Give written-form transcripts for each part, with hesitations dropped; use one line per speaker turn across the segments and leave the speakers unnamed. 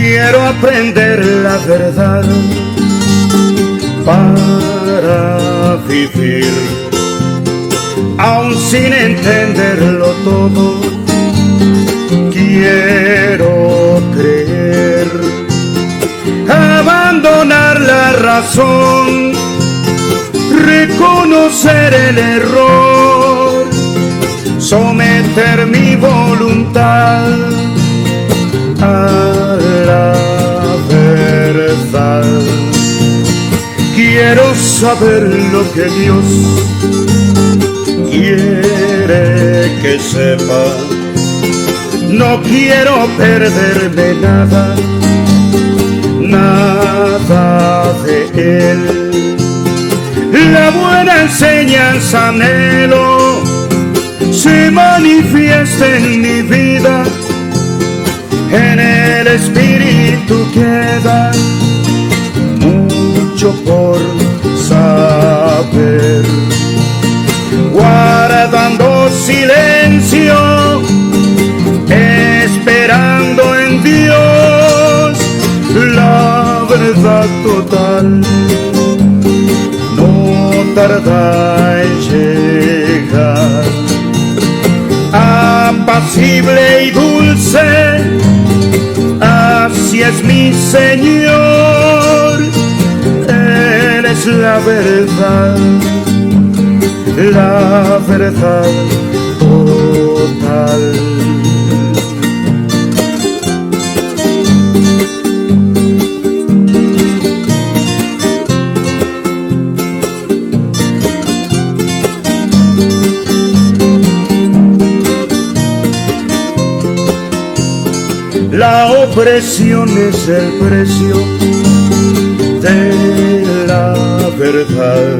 Quiero aprender la verdad para vivir, aun sin entenderlo todo. Quiero creer, abandonar la razón, reconocer el error, someter mi voluntad a la verdad. Quiero saber lo que Dios quiere que sepa. No quiero perderme nada, nada de Él. La buena enseñanza anhelo se manifiesta en mi vida. En el Espíritu queda mucho por saber. Guardando silencio, esperando en Dios la verdad total, no tarda en llegar. Apacible y dulce, así es mi Señor. Él es la verdad total. La opresión es el precio de la verdad.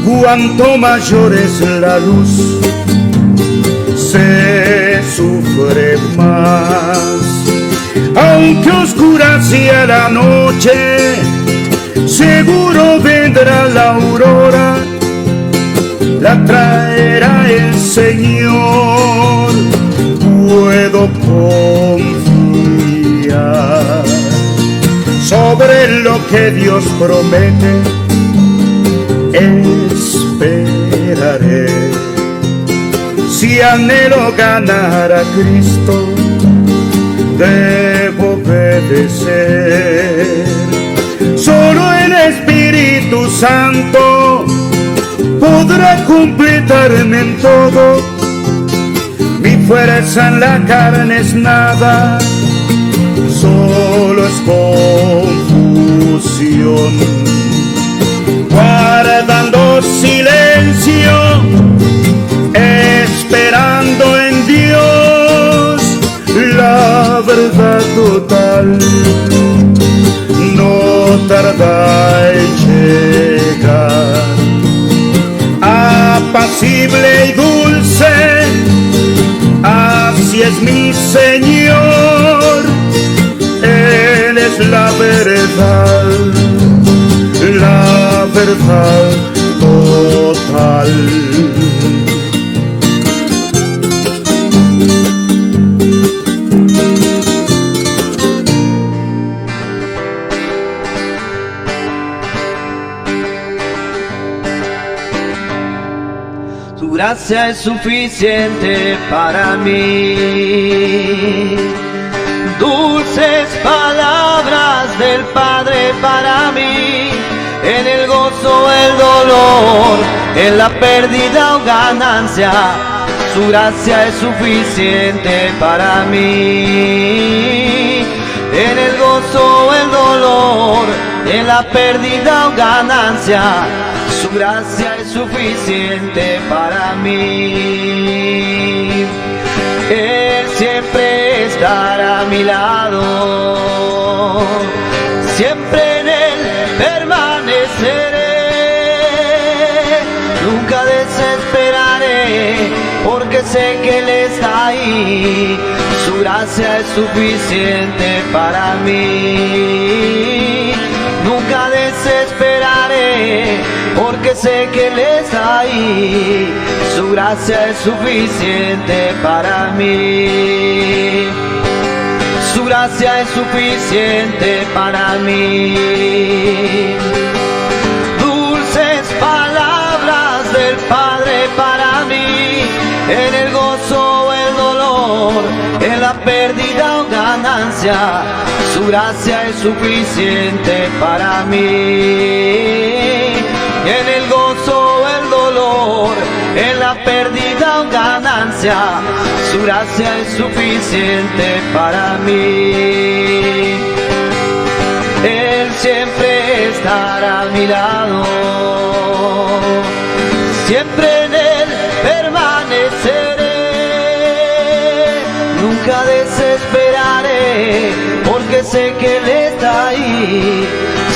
Cuanto mayor es la luz, se sufre más. Aunque oscura sea la noche, seguro vendrá la aurora, la traerá el Señor. Puedo confiar sobre lo que Dios promete. Esperaré. Si anhelo ganar a Cristo, debo obedecer. Solo el Espíritu Santo podrá completarme en todo. Mi fuerza en la carne es nada, solo es confusión. Guardando silencio, esperando en Dios la verdad total, no tarda en llegar. Apacible y dulce, así es mi Señor. Él es la verdad total.
Tu gracia es suficiente para mí. Dulces palabras del Padre para mí. En el gozo, el dolor, en la pérdida o ganancia, su gracia es suficiente para mí. En el gozo, el dolor, en la pérdida o ganancia, su gracia es suficiente para mí. Él siempre estará a mi lado, siempre en Él permaneceré. Nunca desesperaré, porque sé que Él está ahí. Su gracia es suficiente para mí. Nunca desesperaré, porque sé que Él está ahí. Su gracia es suficiente para mí. Su gracia gracia es suficiente para mí. Dulces palabras del Padre para mí, en el gozo o el dolor, en la pérdida o ganancia, su gracia es suficiente para mí. En el gozo o el dolor, en la pérdida o ganancia, su gracia es suficiente para mí. Él siempre estará a mi lado, siempre en Él permaneceré, nunca desesperaré, porque sé que Él está ahí,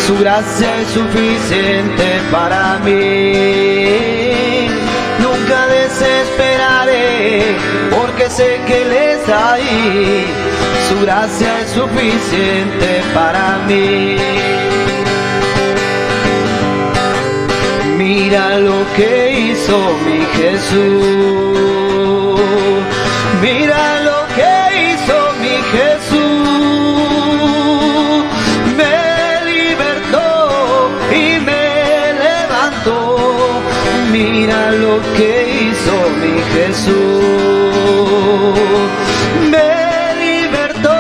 su gracia es suficiente para mí. Nunca desesperaré, porque sé que Él está ahí, su gracia es suficiente para mí. Mira lo que hizo mi Jesús, mira lo que hizo mi Jesús, me libertó y me levantó. Mira lo que hizo mi Jesús, me libertó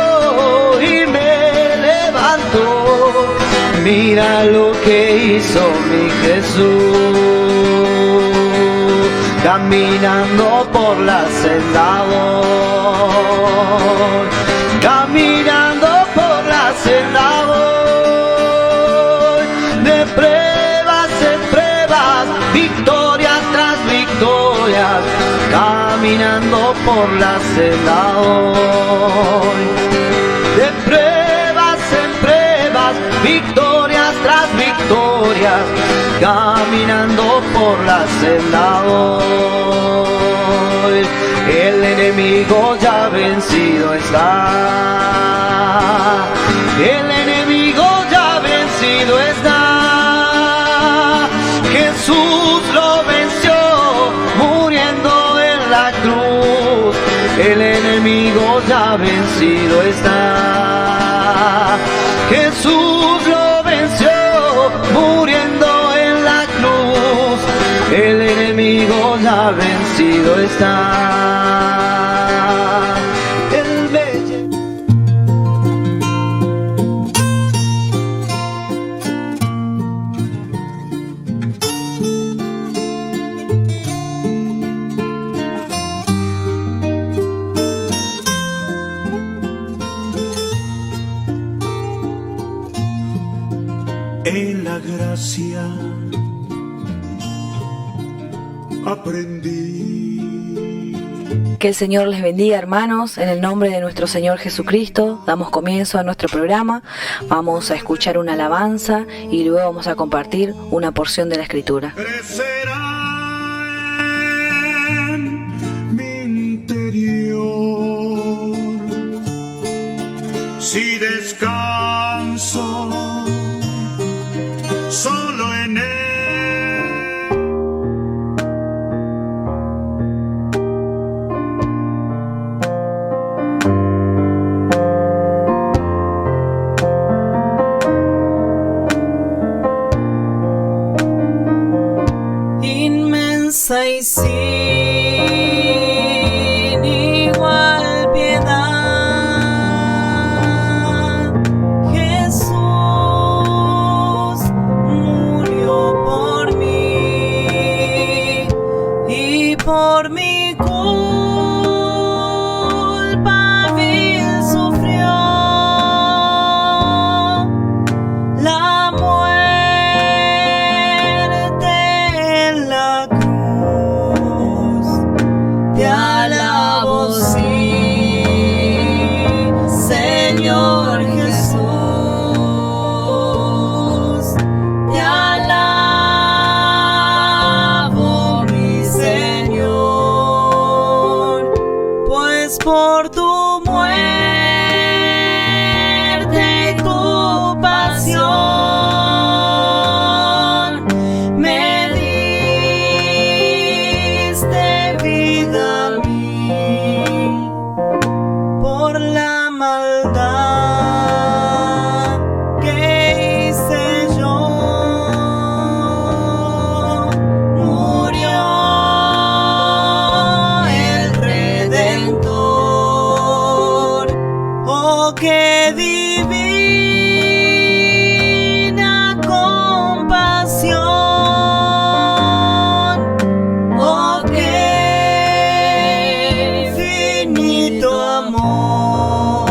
y me levantó. Mira lo que hizo mi Jesús, caminando por la senda voy, caminando por la senda voy, de pruebas en pruebas, victorias tras victorias, caminando por la senda voy, de pruebas en pruebas, victorias tras victorias, caminando por la senda voy. El enemigo ya vencido está, el enemigo ya vencido está. Jesús lo venció muriendo en la cruz, el enemigo ya vencido está. Jesús lo venció muriendo en la cruz, el enemigo ya vencido está. El bello.
En la gracia aprendí.
Que el Señor les bendiga, hermanos. En el nombre de nuestro Señor Jesucristo damos comienzo a nuestro programa. Vamos a escuchar una alabanza y luego vamos a compartir una porción de la Escritura.
Crecerá en mi interior si descanso solo en Él.
Inmensa y sin igual piedad, Jesús murió por mí y por mi culpa vil sufrió la muerte en la cruz. Te alabo, sí, Señor Jesús. Te alabo, mi Señor, pues por tu muerte y tu pasión me diste vida a mí. Por la maldad qué divina compasión, oh, qué infinito amor.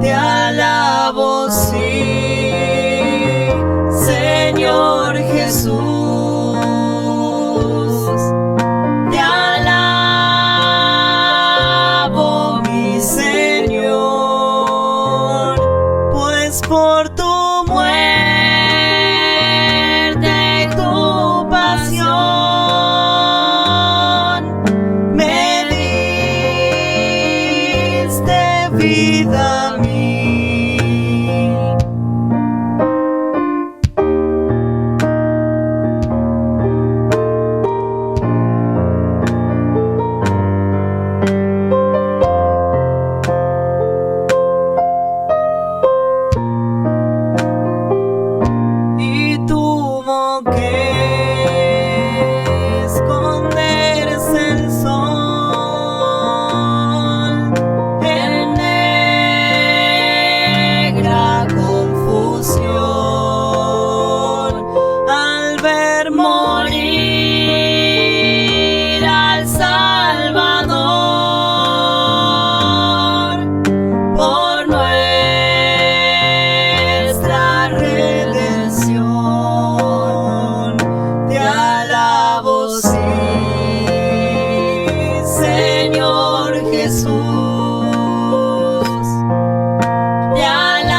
Te alabo, sí, Señor Jesús. Te alabo, mi Señor, pues por tu muerte y tu pasión me diste vida a mí. Y tuvo que esconderse el sol en negra confusión al ver morir al Salvador por nuestra redención. Te alabo, sí, Señor Jesús. Te alabo,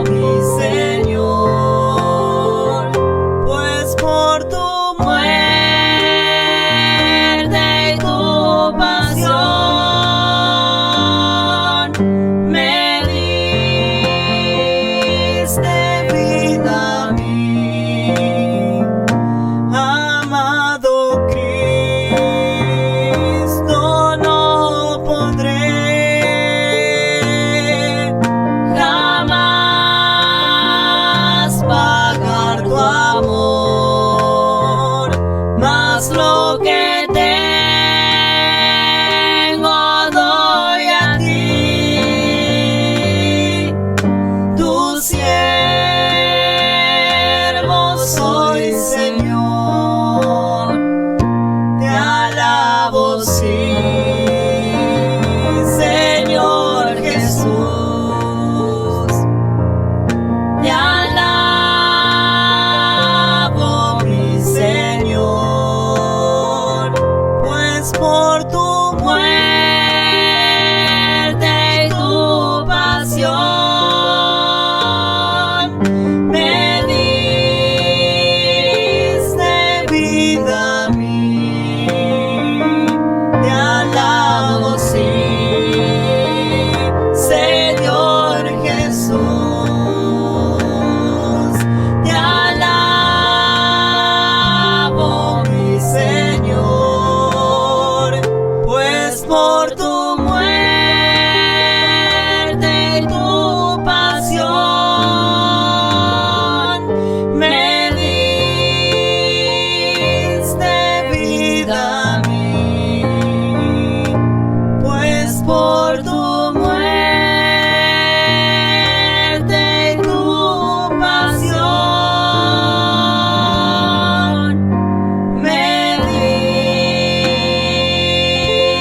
mi Señor, pues por tu muerte y tu pasión me diste vida a mí. Amado Cristo, no podré jamás pagar tu amor, mas lo que tengo doy a ti. Tu siervo soy, Señor. Te alabo, sí, Señor Jesús. Te alabo, mi Señor, pues por tu muerte y tu pasión me diste vida a mí. Te alabo, sí, Señor Jesús. Te alabo, mi Señor, pues por tu muerte y tu pasión me diste vida a mí, pues por tu muerte y tu pasión me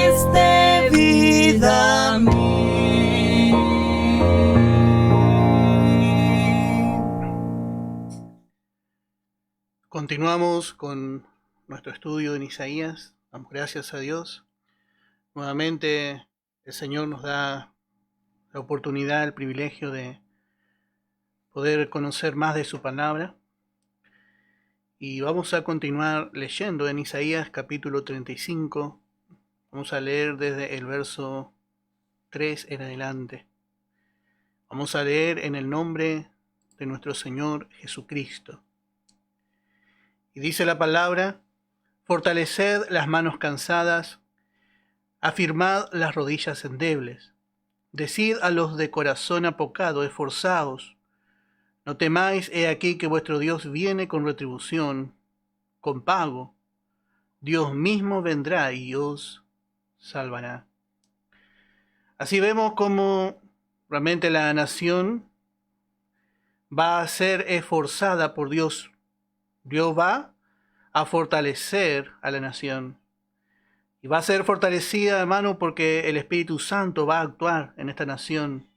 diste vida a mí.
Continuamos con nuestro estudio en Isaías. Damos gracias a Dios. Nuevamente el Señor nos da la oportunidad, el privilegio de poder conocer más de su palabra. Y vamos a continuar leyendo en Isaías capítulo 35. Vamos a leer desde el verso 3 en adelante. Vamos a leer en el nombre de nuestro Señor Jesucristo. Y dice la palabra: fortaleced las manos cansadas, afirmad las rodillas endebles. Decid a los de corazón apocado: esforzaos. No temáis, he aquí que vuestro Dios viene con retribución, con pago. Dios mismo vendrá y os salvará. Así vemos cómo realmente la nación va a ser esforzada por Dios. Dios va a fortalecer a la nación. Y va a ser fortalecida, hermano, porque el Espíritu Santo va a actuar en esta nación.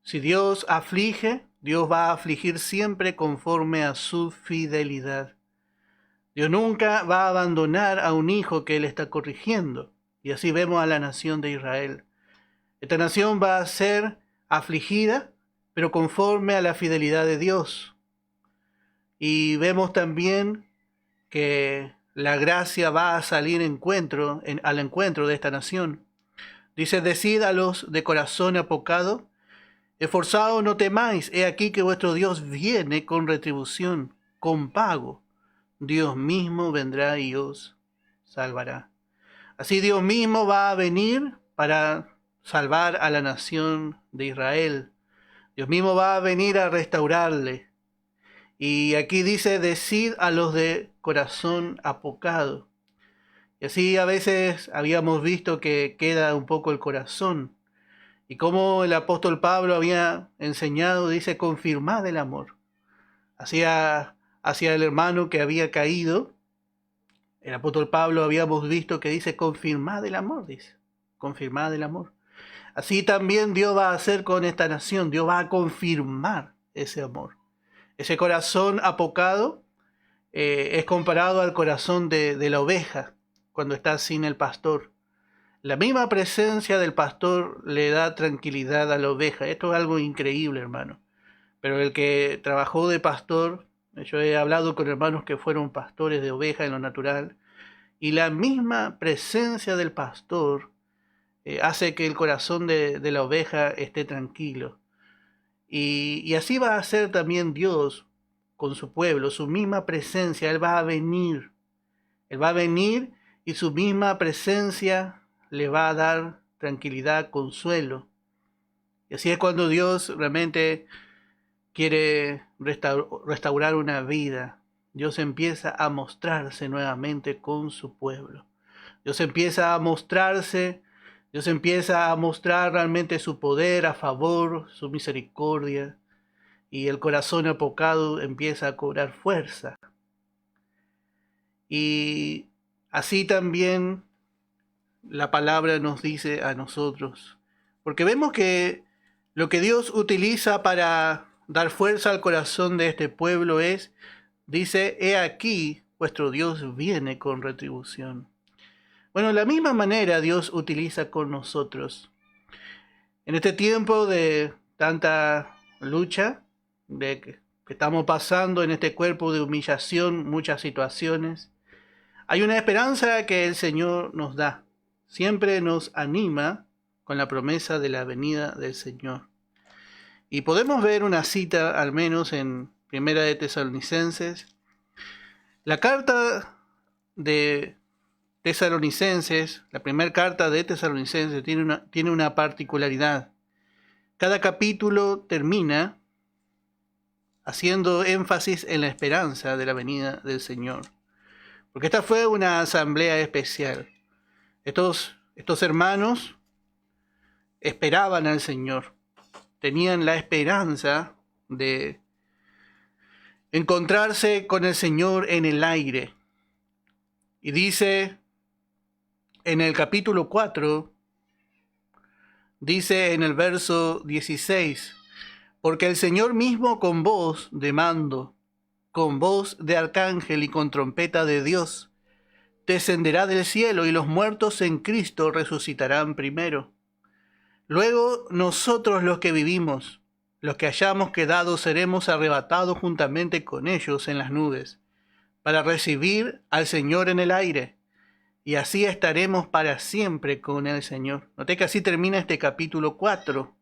Si Dios aflige, Dios va a afligir siempre conforme a su fidelidad. Dios nunca va a abandonar a un hijo que Él está corrigiendo. Y así vemos a la nación de Israel. Esta nación va a ser afligida, pero conforme a la fidelidad de Dios. Y vemos también que la gracia va a salir al encuentro de esta nación. Dice, decid a los de corazón apocado, esforzados no temáis, he aquí que vuestro Dios viene con retribución, con pago. Dios mismo vendrá y os salvará. Así Dios mismo va a venir para salvar a la nación de Israel. Dios mismo va a venir a restaurarle. Y aquí dice, decid a los de corazón apocado. Y así a veces habíamos visto que queda un poco el corazón. Y como el apóstol Pablo había enseñado, dice, confirmad el amor. Hacia el hermano que había caído, el apóstol Pablo habíamos visto que dice, confirmad el amor, dice, confirmad el amor. Así también Dios va a hacer con esta nación, Dios va a confirmar ese amor. Ese corazón apocado es comparado al corazón de la oveja cuando está sin el pastor. La misma presencia del pastor le da tranquilidad a la oveja. Esto es algo increíble, hermano. Pero el que trabajó de pastor, yo he hablado con hermanos que fueron pastores de oveja en lo natural, y la misma presencia del pastor hace que el corazón de la oveja esté tranquilo. Y así va a ser también Dios con su pueblo, su misma presencia. Él va a venir y su misma presencia le va a dar tranquilidad, consuelo. Y así es cuando Dios realmente quiere restaurar una vida. Dios empieza a mostrarse nuevamente con su pueblo. Dios empieza a mostrarse, Dios empieza a mostrar realmente su poder a favor, su misericordia, y el corazón apocado empieza a cobrar fuerza. Y así también la palabra nos dice a nosotros, porque vemos que lo que Dios utiliza para dar fuerza al corazón de este pueblo es, dice, he aquí, vuestro Dios viene con retribución. Bueno, de la misma manera Dios utiliza con nosotros. En este tiempo de tanta lucha, de que estamos pasando en este cuerpo de humillación, muchas situaciones, hay una esperanza que el Señor nos da. Siempre nos anima con la promesa de la venida del Señor. Y podemos ver una cita, al menos en Primera de Tesalonicenses. La carta de Tesalonicenses, la primera carta de Tesalonicenses tiene una particularidad. Cada capítulo termina haciendo énfasis en la esperanza de la venida del Señor. Porque esta fue una asamblea especial. Estos hermanos esperaban al Señor. Tenían la esperanza de encontrarse con el Señor en el aire. Y dice en el capítulo 4, dice en el verso 16, porque el Señor mismo con voz de mando, con voz de arcángel y con trompeta de Dios, descenderá del cielo y los muertos en Cristo resucitarán primero. Luego nosotros los que vivimos, los que hayamos quedado, seremos arrebatados juntamente con ellos en las nubes, para recibir al Señor en el aire, y así estaremos para siempre con el Señor. Noté que así termina este capítulo 4.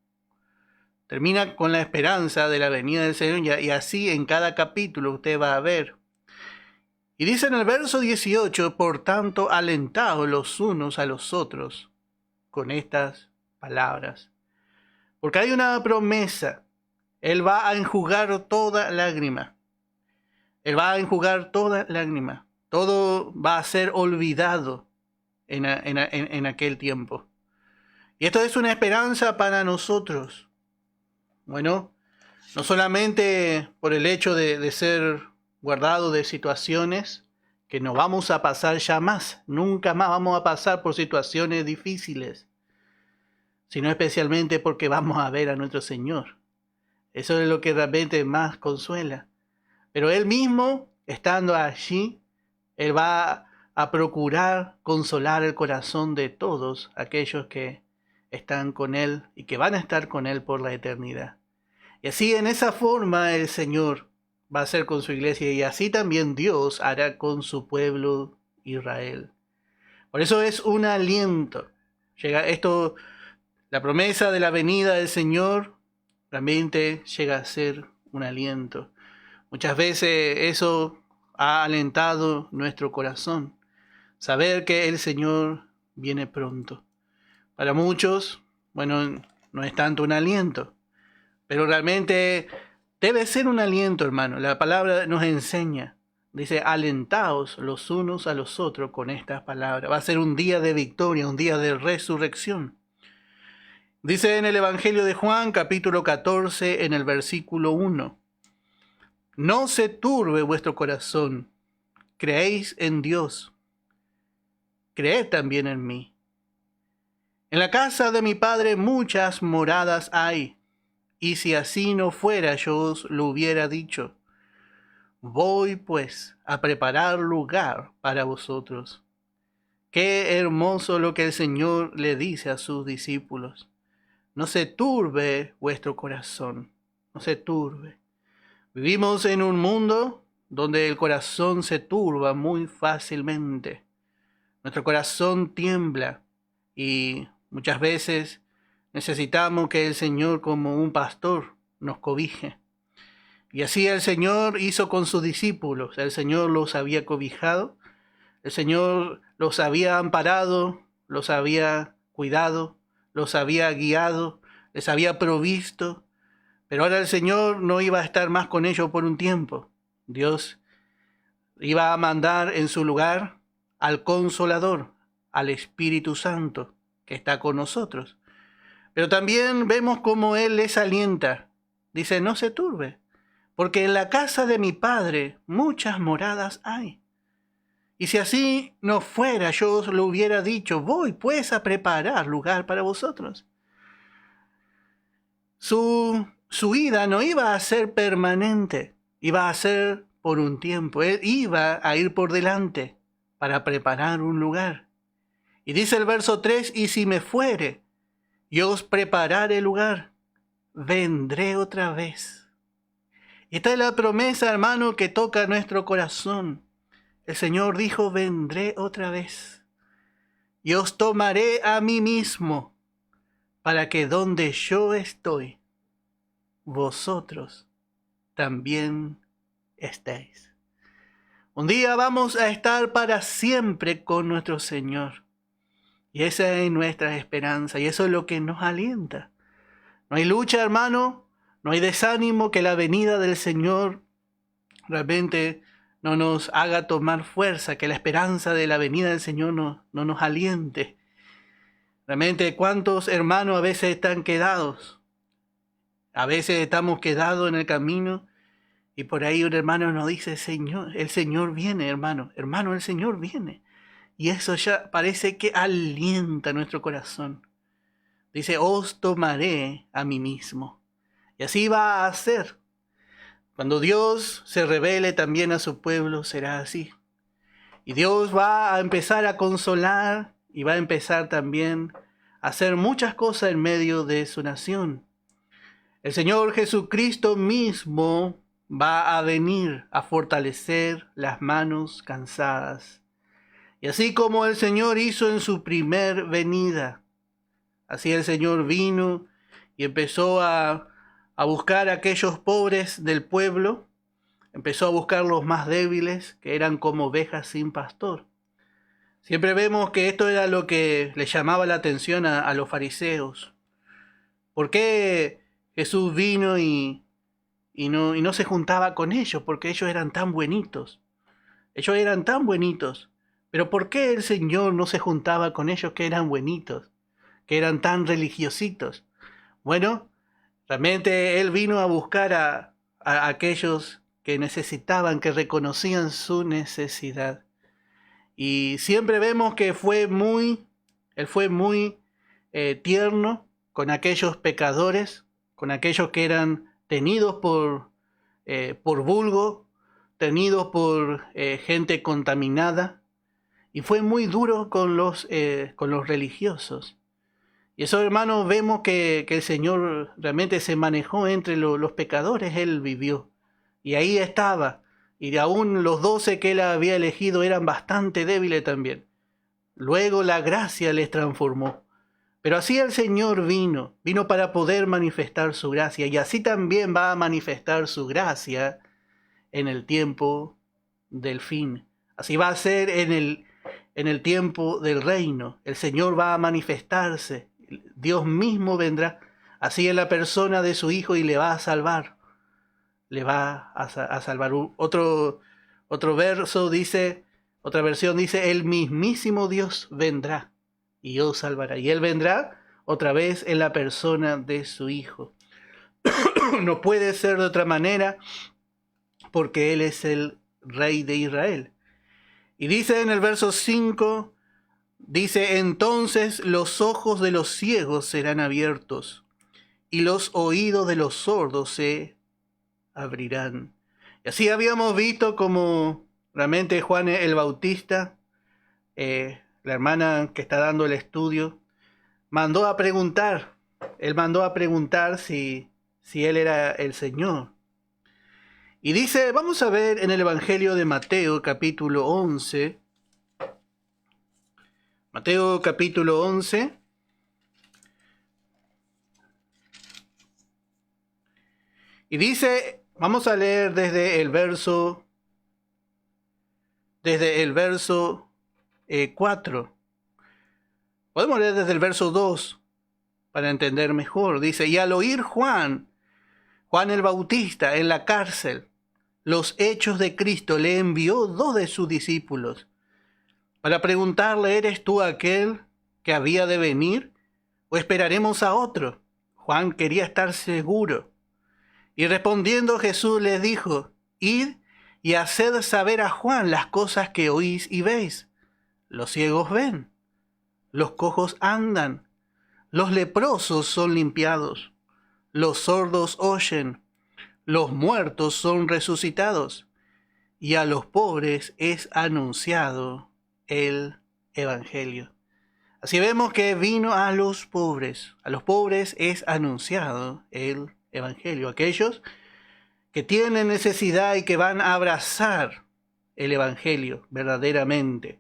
Termina con la esperanza de la venida del Señor, y así en cada capítulo usted va a ver. Y dice en el verso 18, por tanto, alentaos los unos a los otros con estas palabras. Porque hay una promesa. Él va a enjugar toda lágrima. Él va a enjugar toda lágrima. Todo va a ser olvidado en aquel tiempo. Y esto es una esperanza para nosotros. Bueno, no solamente por el hecho de ser guardado de situaciones que no vamos a pasar ya más, nunca más vamos a pasar por situaciones difíciles, sino especialmente porque vamos a ver a nuestro Señor. Eso es lo que realmente más consuela. Pero Él mismo, estando allí, Él va a procurar consolar el corazón de todos aquellos que están con Él y que van a estar con Él por la eternidad. Y así, en esa forma, el Señor va a hacer con su iglesia, y así también Dios hará con su pueblo Israel. Por eso es un aliento. Llega esto, la promesa de la venida del Señor realmente llega a ser un aliento. Muchas veces eso ha alentado nuestro corazón, saber que el Señor viene pronto. Para muchos, bueno, no es tanto un aliento, pero realmente debe ser un aliento, hermano. La palabra nos enseña, dice, alentaos los unos a los otros con estas palabras. Va a ser un día de victoria, un día de resurrección. Dice en el Evangelio de Juan, capítulo 14, en el versículo 1. No se turbe vuestro corazón, creéis en Dios, creed también en mí. En la casa de mi Padre muchas moradas hay, y si así no fuera yo os lo hubiera dicho. Voy pues a preparar lugar para vosotros. Qué hermoso lo que el Señor le dice a sus discípulos. No se turbe vuestro corazón, no se turbe. Vivimos en un mundo donde el corazón se turba muy fácilmente. Nuestro corazón tiembla y muchas veces necesitamos que el Señor, como un pastor, nos cobije. Y así el Señor hizo con sus discípulos. El Señor los había cobijado, el Señor los había amparado, los había cuidado, los había guiado, les había provisto. Pero ahora el Señor no iba a estar más con ellos por un tiempo. Dios iba a mandar en su lugar al Consolador, al Espíritu Santo, que está con nosotros. Pero también vemos cómo Él les alienta. Dice, no se turbe, porque en la casa de mi Padre muchas moradas hay. Y si así no fuera, yo os lo hubiera dicho, voy pues a preparar lugar para vosotros. Su ida no iba a ser permanente, iba a ser por un tiempo. Él iba a ir por delante para preparar un lugar. Y dice el verso 3, y si me fuere, yo os prepararé lugar, vendré otra vez. Y esta es la promesa, hermano, que toca nuestro corazón. El Señor dijo, vendré otra vez, y os tomaré a mí mismo, para que donde yo estoy, vosotros también estéis. Un día vamos a estar para siempre con nuestro Señor. Y esa es nuestra esperanza, y eso es lo que nos alienta. No hay lucha, hermano, no hay desánimo, que la venida del Señor realmente no nos haga tomar fuerza, que la esperanza de la venida del Señor no nos aliente. Realmente, ¿cuántos hermanos a veces están quedados? A veces estamos quedados en el camino y por ahí un hermano nos dice, Señor, el Señor viene, hermano, el Señor viene. Y eso ya parece que alienta nuestro corazón. Dice, os tomaré a mí mismo. Y así va a ser. Cuando Dios se revele también a su pueblo, será así. Y Dios va a empezar a consolar y va a empezar también a hacer muchas cosas en medio de su nación. El Señor Jesucristo mismo va a venir a fortalecer las manos cansadas. Y así como el Señor hizo en su primer venida, así el Señor vino y empezó a buscar a aquellos pobres del pueblo, empezó a buscar los más débiles, que eran como ovejas sin pastor. Siempre vemos que esto era lo que le llamaba la atención a los fariseos. ¿Por qué Jesús vino y no se juntaba con ellos? Porque ellos eran tan buenitos. Ellos eran tan buenitos. Pero ¿por qué el Señor no se juntaba con ellos que eran buenitos? que eran tan religiositos. Bueno, realmente Él vino a buscar a aquellos que necesitaban, que reconocían su necesidad. Y siempre vemos que Él fue muy tierno con aquellos pecadores, con aquellos que eran tenidos por vulgo, tenidos por gente contaminada, y fue muy duro con los religiosos. Y eso, hermanos, vemos que el Señor realmente se manejó entre los pecadores. Él vivió. Y ahí estaba. Y aún los 12 que Él había elegido eran bastante débiles también. Luego la gracia les transformó. Pero así el Señor vino para poder manifestar su gracia. Y así también va a manifestar su gracia en el tiempo del fin. Así va a ser en el tiempo del reino. El Señor va a manifestarse. Dios mismo vendrá así en la persona de su Hijo y le va a salvar. Le va a salvar. Otro verso dice, otra versión dice, el mismísimo Dios vendrá y os salvará. Y Él vendrá otra vez en la persona de su Hijo. No puede ser de otra manera porque Él es el Rey de Israel. Y dice en el verso 5, dice, entonces los ojos de los ciegos serán abiertos y los oídos de los sordos se abrirán. Y así habíamos visto como realmente Juan el Bautista, la hermana que está dando el estudio, mandó a preguntar si Él era el Señor. Y dice, vamos a ver en el Evangelio de Mateo capítulo 11, Mateo capítulo 11, y dice, vamos a leer desde el verso 4. Podemos leer desde el verso 2 para entender mejor. Dice, y al oír Juan el Bautista en la cárcel, los hechos de Cristo, le envió 2 de sus discípulos para preguntarle, ¿eres tú aquel que había de venir o esperaremos a otro? Juan quería estar seguro. Y respondiendo Jesús les dijo, id y haced saber a Juan las cosas que oís y veis. Los ciegos ven, los cojos andan, los leprosos son limpiados, los sordos oyen, los muertos son resucitados, y a los pobres es anunciado el Evangelio. Así vemos que vino a los pobres es anunciado el Evangelio. Aquellos que tienen necesidad y que van a abrazar el Evangelio verdaderamente.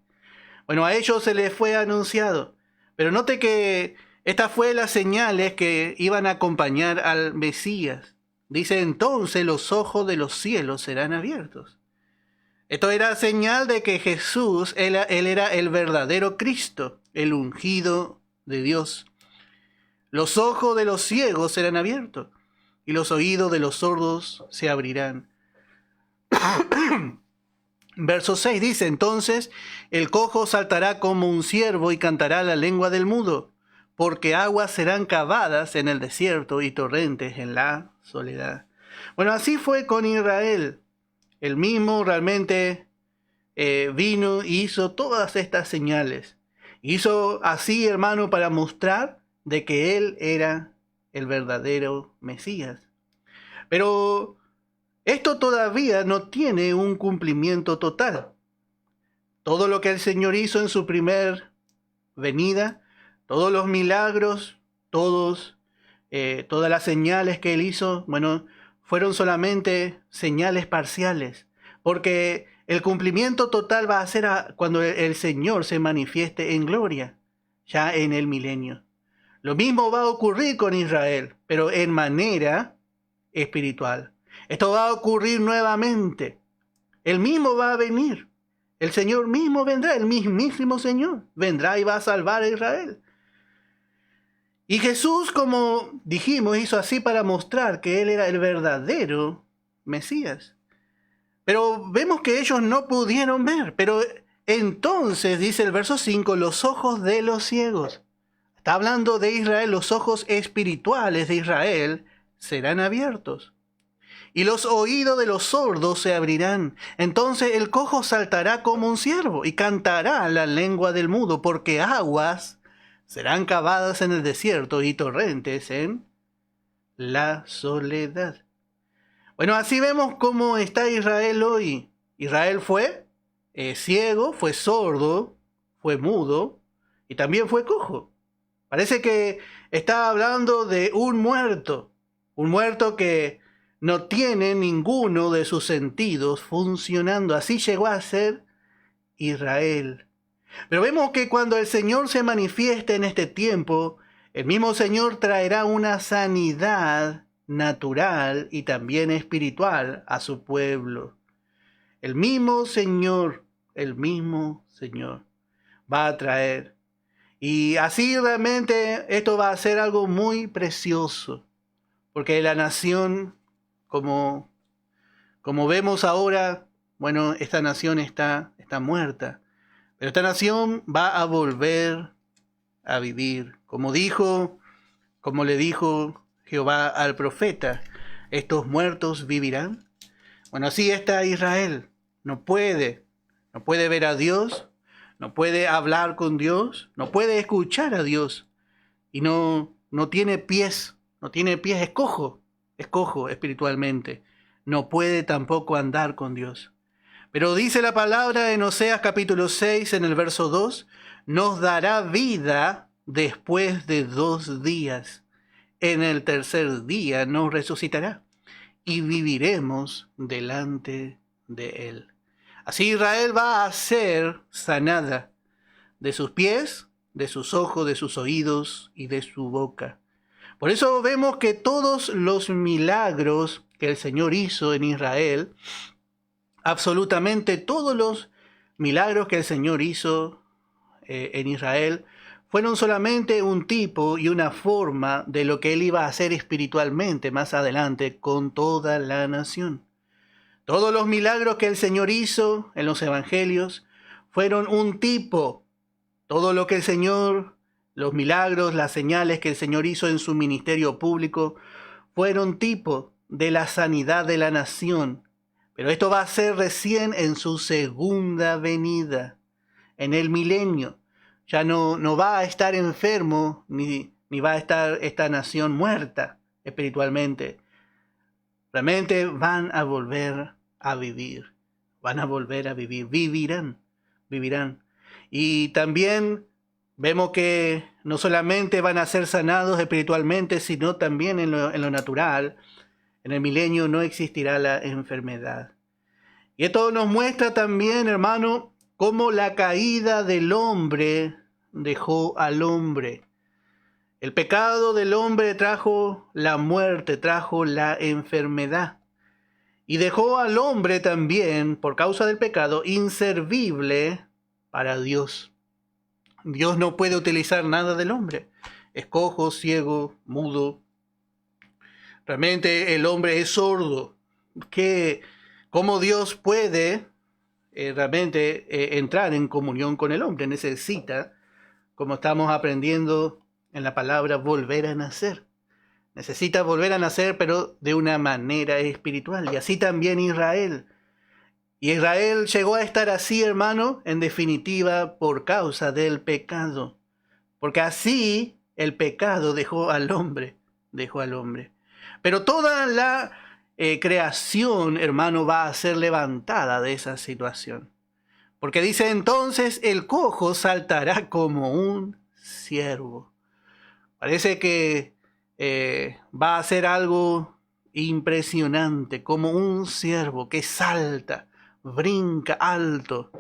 Bueno, a ellos se les fue anunciado, pero note que estas fue las señales que iban a acompañar al Mesías. Dice, entonces los ojos de los cielos serán abiertos. Esto era señal de que Jesús, él era el verdadero Cristo, el ungido de Dios. Los ojos de los ciegos serán abiertos y los oídos de los sordos se abrirán. Verso 6 dice, entonces el cojo saltará como un ciervo y cantará la lengua del mudo, porque aguas serán cavadas en el desierto y torrentes en la soledad. Bueno, así fue con Israel. Él mismo realmente vino y hizo todas estas señales. Hizo así, hermano, para mostrar de que Él era el verdadero Mesías. Pero esto todavía no tiene un cumplimiento total. Todo lo que el Señor hizo en su primer venida, todos los milagros, todas las señales que Él hizo, bueno, fueron solamente señales parciales, porque el cumplimiento total va a ser cuando el Señor se manifieste en gloria, ya en el milenio. Lo mismo va a ocurrir con Israel, pero en manera espiritual. Esto va a ocurrir nuevamente. Él mismo va a venir. El Señor mismo vendrá, el mismísimo Señor vendrá y va a salvar a Israel. Y Jesús, como dijimos, hizo así para mostrar que Él era el verdadero Mesías. Pero vemos que ellos no pudieron ver. Pero entonces, dice el verso 5, los ojos de los ciegos. Está hablando de Israel, los ojos espirituales de Israel serán abiertos. Y los oídos de los sordos se abrirán. Entonces el cojo saltará como un ciervo y cantará la lengua del mudo, porque aguas serán cavadas en el desierto y torrentes en la soledad. Bueno, así vemos cómo está Israel hoy. Israel fue ciego, fue sordo, fue mudo y también fue cojo. Parece que está hablando de un muerto que no tiene ninguno de sus sentidos funcionando. Así llegó a ser Israel. Pero vemos que cuando el Señor se manifieste en este tiempo, el mismo Señor traerá una sanidad natural y también espiritual a su pueblo. El mismo Señor va a traer. Y así realmente esto va a ser algo muy precioso, porque la nación, como vemos ahora, bueno, esta nación está muerta, pero esta nación va a volver a vivir, como le dijo Jehová al profeta, estos muertos vivirán. Bueno, así está Israel, no puede ver a Dios, no puede hablar con Dios, no puede escuchar a Dios, y no tiene pies, es cojo espiritualmente, no puede tampoco andar con Dios. Pero dice la palabra en Oseas capítulo 6, en el verso 2, nos dará vida después de 2 días. En el tercer día nos resucitará y viviremos delante de él. Así Israel va a ser sanada de sus pies, de sus ojos, de sus oídos y de su boca. Por eso vemos que todos los milagros que el Señor hizo en Israel, absolutamente todos los milagros que el Señor hizo en Israel, fueron solamente un tipo y una forma de lo que Él iba a hacer espiritualmente más adelante con toda la nación. Todos los milagros que el Señor hizo en los evangelios fueron un tipo. Todo lo que el Señor, los milagros, las señales que el Señor hizo en su ministerio público, fueron tipo de la sanidad de la nación. Pero esto va a ser recién en su segunda venida, en el milenio. Ya no va a estar enfermo, ni va a estar esta nación muerta espiritualmente. Realmente van a volver a vivir, vivirán. Y también vemos que no solamente van a ser sanados espiritualmente, sino también en lo natural. En el milenio no existirá la enfermedad. Y esto nos muestra también, hermano, cómo la caída del hombre dejó al hombre. El pecado del hombre trajo la muerte, trajo la enfermedad. Y dejó al hombre también, por causa del pecado, inservible para Dios. Dios no puede utilizar nada del hombre. Es cojo, ciego, mudo. Realmente el hombre es sordo. ¿Cómo Dios puede realmente entrar en comunión con el hombre? Necesita, como estamos aprendiendo en la palabra, volver a nacer. Necesita volver a nacer, pero de una manera espiritual. Y así también Israel. Y Israel llegó a estar así, hermano, en definitiva, por causa del pecado. Porque así el pecado dejó al hombre. Pero toda la creación, hermano, va a ser levantada de esa situación. Porque dice entonces, el cojo saltará como un ciervo. Parece que va a ser algo impresionante, como un ciervo que salta, brinca alto.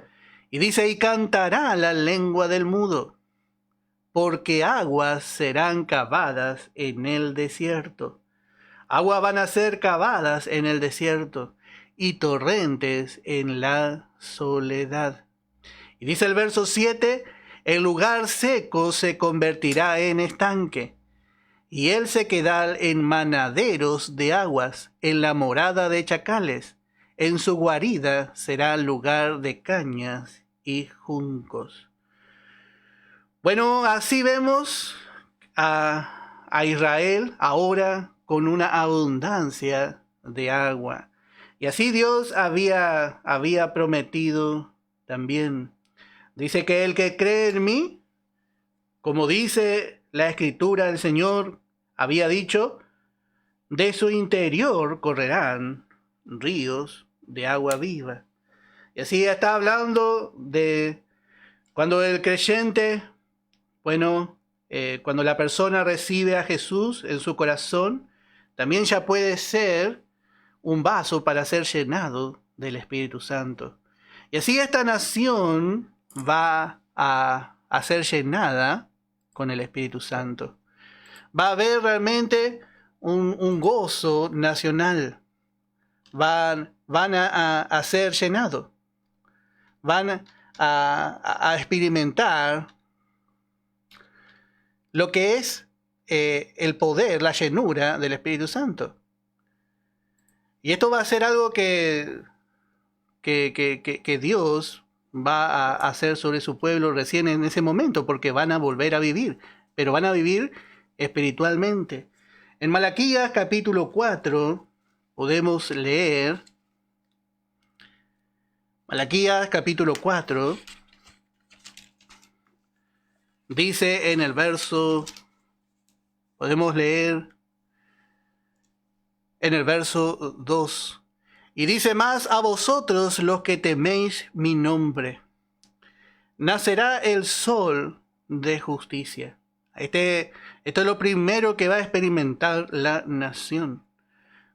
Y dice, y cantará la lengua del mudo, porque aguas serán cavadas en el desierto. Aguas van a ser cavadas en el desierto y torrentes en la soledad. Y dice el verso 7, el lugar seco se convertirá en estanque, y el sequedal en manaderos de aguas, en la morada de chacales. En su guarida será lugar de cañas y juncos. Bueno, así vemos a Israel ahora con una abundancia de agua. Y así Dios había prometido también. Dice que el que cree en mí, como dice la Escritura, el Señor había dicho, de su interior correrán ríos de agua viva. Y así está hablando de cuando el creyente, bueno, cuando la persona recibe a Jesús en su corazón, también ya puede ser un vaso para ser llenado del Espíritu Santo. Y así esta nación va a ser llenada con el Espíritu Santo. Va a haber realmente un gozo nacional. Van a ser llenados. Van a experimentar lo que es el poder, la llenura del Espíritu Santo. Y esto va a ser algo que Dios va a hacer sobre su pueblo recién en ese momento, porque van a volver a vivir, pero van a vivir espiritualmente. En Malaquías capítulo 4 podemos leer, Malaquías capítulo 4, dice en el verso, podemos leer en el verso 2, y dice más: a vosotros los que teméis mi nombre, nacerá el sol de justicia. Esto es lo primero que va a experimentar la nación.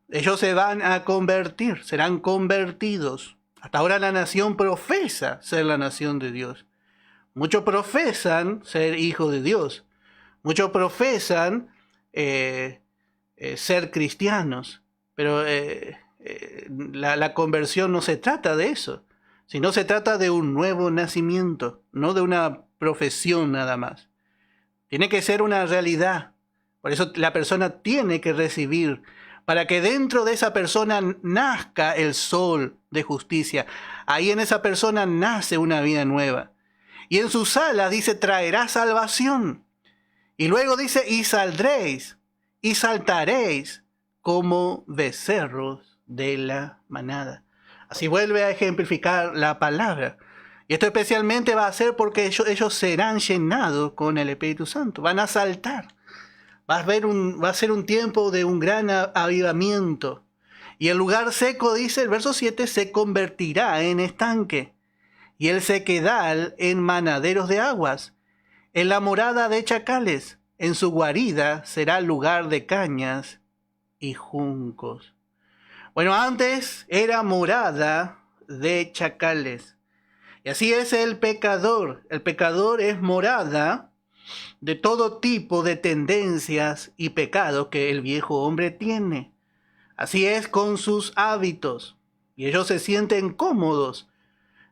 Ellos se van a convertir, serán convertidos. Hasta ahora la nación profesa ser la nación de Dios. Muchos profesan ser hijos de Dios. Muchos profesan ser cristianos. Pero la conversión no se trata de eso, sino se trata de un nuevo nacimiento, no de una profesión nada más. Tiene que ser una realidad. Por eso la persona tiene que recibir, para que dentro de esa persona nazca el sol de justicia. Ahí en esa persona nace una vida nueva. Y en sus alas dice, traerá salvación. Y luego dice, y saldréis, y saltaréis como becerros de la manada. Así vuelve a ejemplificar la palabra. Y esto especialmente va a ser porque ellos serán llenados con el Espíritu Santo. Van a saltar. Va a ser un tiempo de un gran avivamiento. Y el lugar seco, dice el verso 7, se convertirá en estanque. Y el sequedal en manaderos de aguas. En la morada de chacales. En su guarida será lugar de cañas y juncos. Bueno, antes era morada de chacales. Y así es el pecador. El pecador es morada de todo tipo de tendencias y pecados que el viejo hombre tiene. Así es con sus hábitos. Y ellos se sienten cómodos.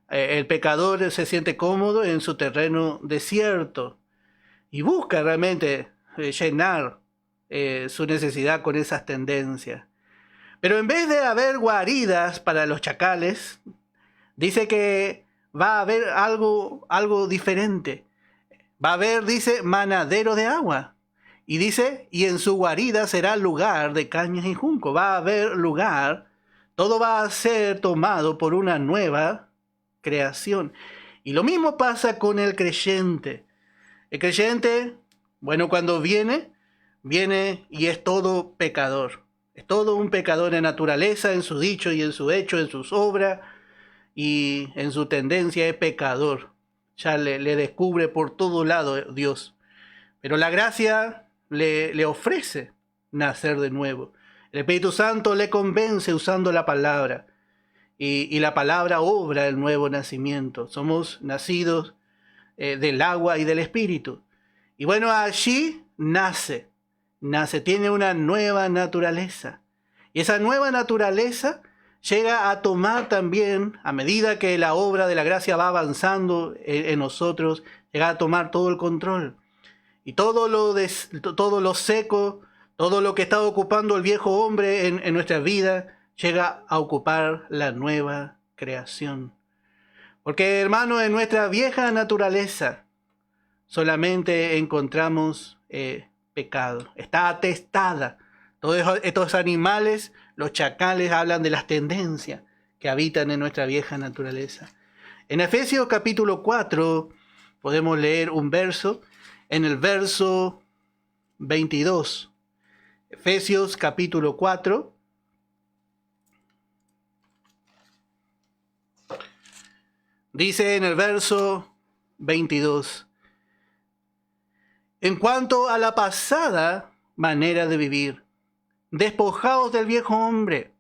El pecador se siente cómodo en su terreno desierto. Y busca realmente llenar su necesidad con esas tendencias. Pero en vez de haber guaridas para los chacales, dice que va a haber algo diferente. Va a haber, dice, manadero de agua. Y dice, y en su guarida será lugar de cañas y junco. Va a haber lugar, todo va a ser tomado por una nueva creación. Y lo mismo pasa con el creyente. El creyente, bueno, cuando viene y es todo pecador. Es todo un pecador en naturaleza, en su dicho y en su hecho, en sus obras. Y en su tendencia es pecador. Ya le descubre por todo lado Dios. Pero la gracia le ofrece nacer de nuevo. El Espíritu Santo le convence usando la palabra. Y la palabra obra el nuevo nacimiento. Somos nacidos del agua y del Espíritu. Y bueno, allí nace, tiene una nueva naturaleza. Y esa nueva naturaleza llega a tomar también, a medida que la obra de la gracia va avanzando en nosotros, llega a tomar todo el control. Y todo lo seco, todo lo que está ocupando el viejo hombre en nuestra vida, llega a ocupar la nueva creación. Porque, hermano, en nuestra vieja naturaleza solamente encontramos pecado. Está atestada. Todos estos animales, los chacales, hablan de las tendencias que habitan en nuestra vieja naturaleza. En Efesios capítulo 4 podemos leer un verso, en el verso 22. Efesios capítulo 4. Dice en el verso 22. En cuanto a la pasada manera de vivir, despojaos del viejo hombre,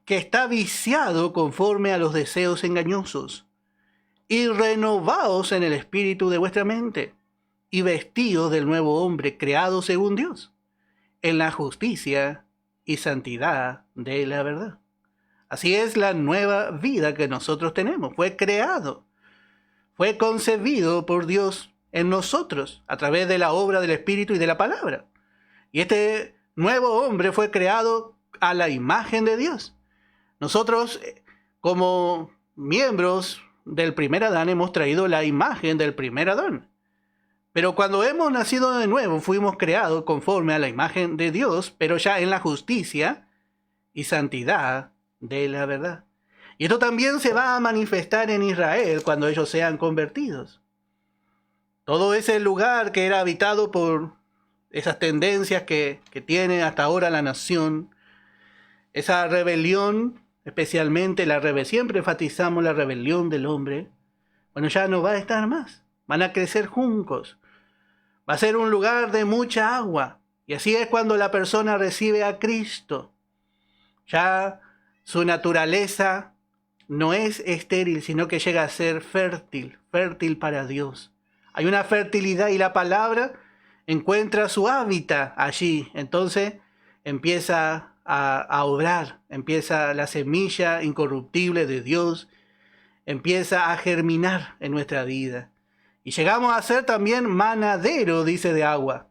que está viciado conforme a los deseos engañosos, y renovaos en el espíritu de vuestra mente, y vestíos del nuevo hombre creado según Dios, en la justicia y santidad de la verdad. Así es la nueva vida que nosotros tenemos. Fue creado, fue concebido por Dios en nosotros a través de la obra del Espíritu y de la palabra. Y este nuevo hombre fue creado a la imagen de Dios. Nosotros, como miembros del primer Adán, hemos traído la imagen del primer Adán. Pero cuando hemos nacido de nuevo, fuimos creados conforme a la imagen de Dios, pero ya en la justicia y santidad de la verdad. Y esto también se va a manifestar en Israel cuando ellos sean convertidos. Todo ese lugar que era habitado por esas tendencias que tiene hasta ahora la nación, esa rebelión, especialmente siempre enfatizamos la rebelión del hombre, bueno, ya no va a estar más. Van a crecer juncos. Va a ser un lugar de mucha agua. Y así es cuando la persona recibe a Cristo. Ya su naturaleza no es estéril, sino que llega a ser fértil, fértil para Dios. Hay una fertilidad y la palabra encuentra su hábitat allí. Entonces empieza a obrar, empieza la semilla incorruptible de Dios, empieza a germinar en nuestra vida. Y llegamos a ser también manadero, dice, de agua.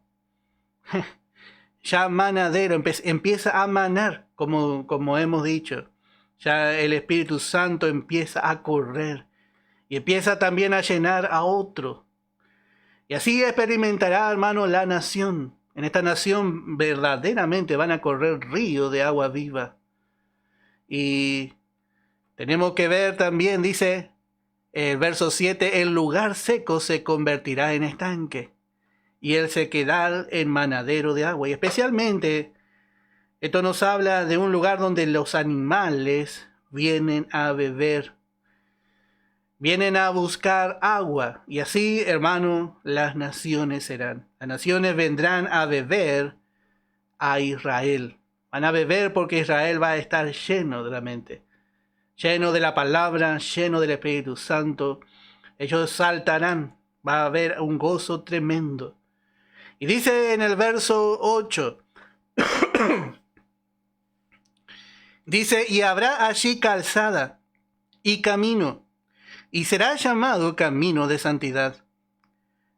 Ya manadero, empieza a manar, como hemos dicho. Ya el Espíritu Santo empieza a correr y empieza también a llenar a otro. Y así experimentará, hermano, la nación. En esta nación verdaderamente van a correr ríos de agua viva. Y tenemos que ver también, dice el verso 7, el lugar seco se convertirá en estanque y el sequedal en manadero de agua. Y especialmente, esto nos habla de un lugar donde los animales vienen a beber, vienen a buscar agua. Y así, hermano, las naciones serán. Las naciones vendrán a beber a Israel. Van a beber porque Israel va a estar lleno de la mente, lleno de la palabra, lleno del Espíritu Santo. Ellos saltarán. Va a haber un gozo tremendo. Y dice en el verso 8, dice, y habrá allí calzada y camino, y será llamado camino de santidad.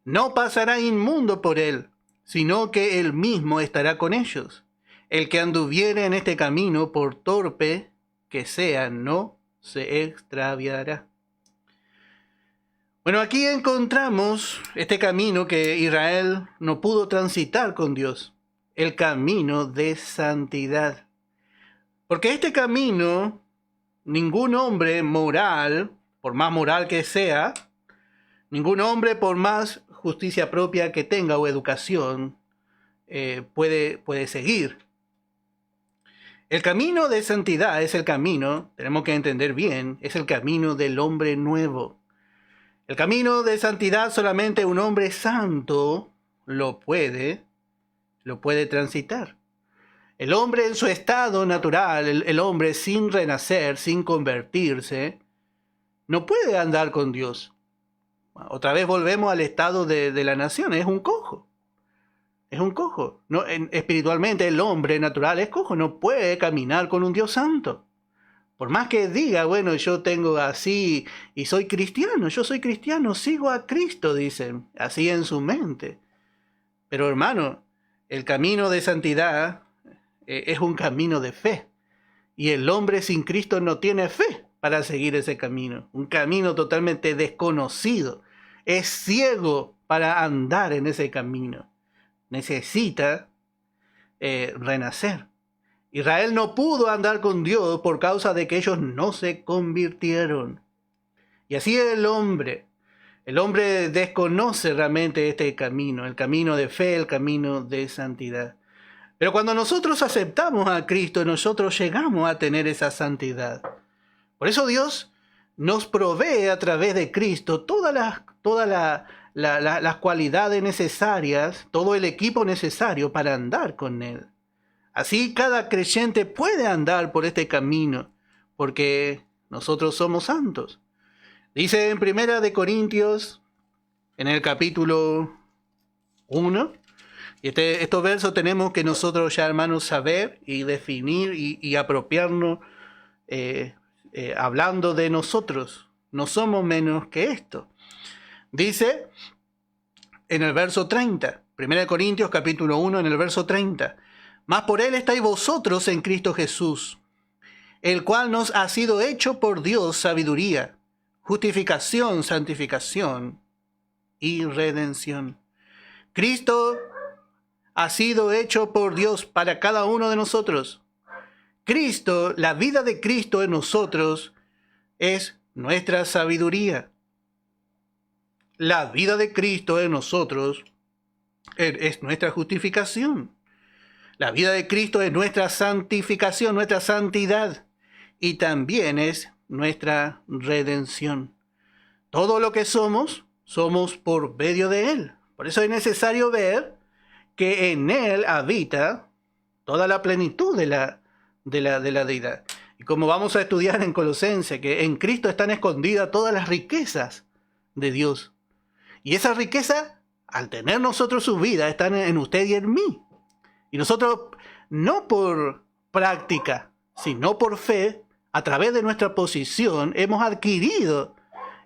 No pasará inmundo por él, sino que él mismo estará con ellos. El que anduviere en este camino, por torpe que sea, no se extraviará. Bueno, aquí encontramos este camino que Israel no pudo transitar con Dios, el camino de santidad. Porque este camino, ningún hombre moral, por más moral que sea, ningún hombre por más justicia propia que tenga o educación, puede seguir. El camino de santidad es el camino, tenemos que entender bien, es el camino del hombre nuevo. El camino de santidad solamente un hombre santo lo puede transitar. El hombre en su estado natural, el hombre sin renacer, sin convertirse, no puede andar con Dios. Otra vez volvemos al estado de la nación, es un cojo. Es un cojo. No, espiritualmente el hombre natural es cojo, no puede caminar con un Dios santo. Por más que diga, bueno, yo tengo así y soy cristiano, yo soy cristiano, sigo a Cristo, dicen, así en su mente. Pero hermano, el camino de santidad es un camino de fe. Y el hombre sin Cristo no tiene fe para seguir ese camino. Un camino totalmente desconocido. Es ciego para andar en ese camino. necesita renacer. Israel no pudo andar con Dios por causa de que ellos no se convirtieron. Y así el hombre desconoce realmente este camino, el camino de fe, el camino de santidad. Pero cuando nosotros aceptamos a Cristo, nosotros llegamos a tener esa santidad. Por eso Dios nos provee a través de Cristo todas las cualidades necesarias, todo el equipo necesario para andar con Él. Así cada creyente puede andar por este camino, porque nosotros somos santos. Dice en 1 de Corintios, en el capítulo 1, y estos versos tenemos que nosotros ya, hermanos, saber y definir y apropiarnos, hablando de nosotros. No somos menos que esto. Dice en el verso 30, 1 Corintios capítulo 1, en el verso 30, mas por Él estáis vosotros en Cristo Jesús, el cual nos ha sido hecho por Dios sabiduría, justificación, santificación y redención. Cristo ha sido hecho por Dios para cada uno de nosotros. Cristo, la vida de Cristo en nosotros es nuestra sabiduría. La vida de Cristo en nosotros es nuestra justificación. La vida de Cristo es nuestra santificación, nuestra santidad. Y también es nuestra redención. Todo lo que somos por medio de Él. Por eso es necesario ver que en Él habita toda la plenitud de la deidad. Y como vamos a estudiar en Colosenses, que en Cristo están escondidas todas las riquezas de Dios. Y esa riqueza, al tener nosotros su vida, están en usted y en mí. Y nosotros, no por práctica, sino por fe, a través de nuestra posición, hemos adquirido